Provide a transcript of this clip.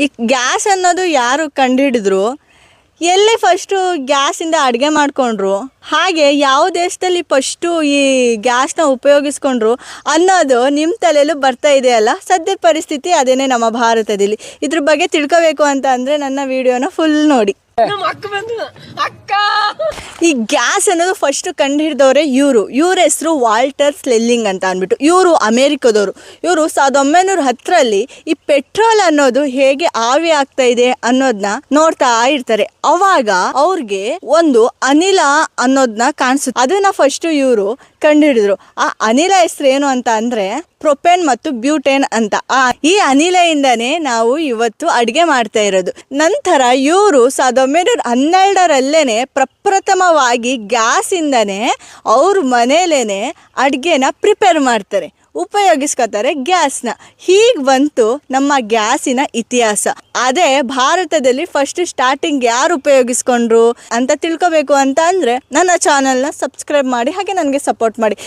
ಈ ಗ್ಯಾಸ್ ಅನ್ನೋದು ಯಾರು ಕಂಡುಹಿಡಿದ್ರು, ಎಲ್ಲಿ ಫಸ್ಟು ಗ್ಯಾಸಿಂದ ಅಡುಗೆ ಮಾಡಿಕೊಂಡ್ರು, ಹಾಗೆ ಯಾವ ದೇಶದಲ್ಲಿ ಫಸ್ಟು ಈ ಗ್ಯಾಸ್ನ ಉಪಯೋಗಿಸ್ಕೊಂಡ್ರು ಅನ್ನೋದು ನಿಮ್ಮ ತಲೆಯಲ್ಲೂ ಬರ್ತಾ ಇದೆಯಲ್ಲ. ಸದ್ಯದ ಪರಿಸ್ಥಿತಿ ಅದೇನೇ ನಮ್ಮ ಭಾರತದಲ್ಲಿ. ಇದ್ರ ಬಗ್ಗೆ ತಿಳ್ಕೋಬೇಕು ಅಂತ ಅಂದರೆ ನನ್ನ ವಿಡಿಯೋನ ಫುಲ್ ನೋಡಿ. ಈ ಗ್ಯಾಸ್ ಅನ್ನೋದು ಫಸ್ಟ್ ಕಂಡು ಹಿಡಿದವ್ರೆ ಇವ್ರ ಹೆಸರು ವಾಲ್ಟರ್ ಸ್ಲೆಲ್ಲಿಂಗ್ ಅಂತ ಅಂದ್ಬಿಟ್ಟು. ಇವರು ಅಮೇರಿಕದವರು. ಇವರು 1910ರಲ್ಲಿ ಈ ಪೆಟ್ರೋಲ್ ಅನ್ನೋದು ಹೇಗೆ ಆವಿ ಆಗ್ತಾ ಇದೆ ಅನ್ನೋದನ್ನ ನೋಡ್ತಾ ಇರ್ತಾರೆ. ಅವಾಗ ಅವ್ರಿಗೆ ಒಂದು ಅನಿಲ ಅನ್ನೋದನ್ನ ಕಾಣಿಸುತ್ತೆ. ಅದನ್ನ ಫಸ್ಟ್ ಇವರು ಕಂಡು ಹಿಡಿದ್ರು. ಆ ಅನಿಲ ಹೆಸರು ಏನು ಅಂತ ಅಂದ್ರೆ ಪ್ರೊಪೇನ್ ಮತ್ತು ಬ್ಯೂಟೇನ್ ಅಂತ. ಈ ಅನಿಲೆಯಿಂದನೇ ನಾವು ಇವತ್ತು ಅಡುಗೆ ಮಾಡ್ತಾ ಇರೋದು. ನಂತರ ಇವರು 1912ರಲ್ಲೇನೆ ಪ್ರಪ್ರಥಮವಾಗಿ ಗ್ಯಾಸಿಂದನೇ ಅವ್ರ ಮನೇಲೇನೆ ಅಡುಗೆನ ಪ್ರಿಪೇರ್ ಮಾಡ್ತಾರೆ, ಉಪಯೋಗಿಸ್ಕೊತಾರೆ ಗ್ಯಾಸ್ನ. ಹೀಗೆ ಬಂತು ನಮ್ಮ ಗ್ಯಾಸಿನ ಇತಿಹಾಸ. ಅದೇ ಭಾರತದಲ್ಲಿ ಫಸ್ಟ್ ಸ್ಟಾರ್ಟಿಂಗ್ ಯಾರು ಉಪಯೋಗಿಸ್ಕೊಂಡ್ರು ಅಂತ ತಿಳ್ಕೊಬೇಕು ಅಂತ ಅಂದರೆ ನನ್ನ ಚಾನಲ್ನ ಸಬ್ಸ್ಕ್ರೈಬ್ ಮಾಡಿ, ಹಾಗೆ ನನಗೆ ಸಪೋರ್ಟ್ ಮಾಡಿ.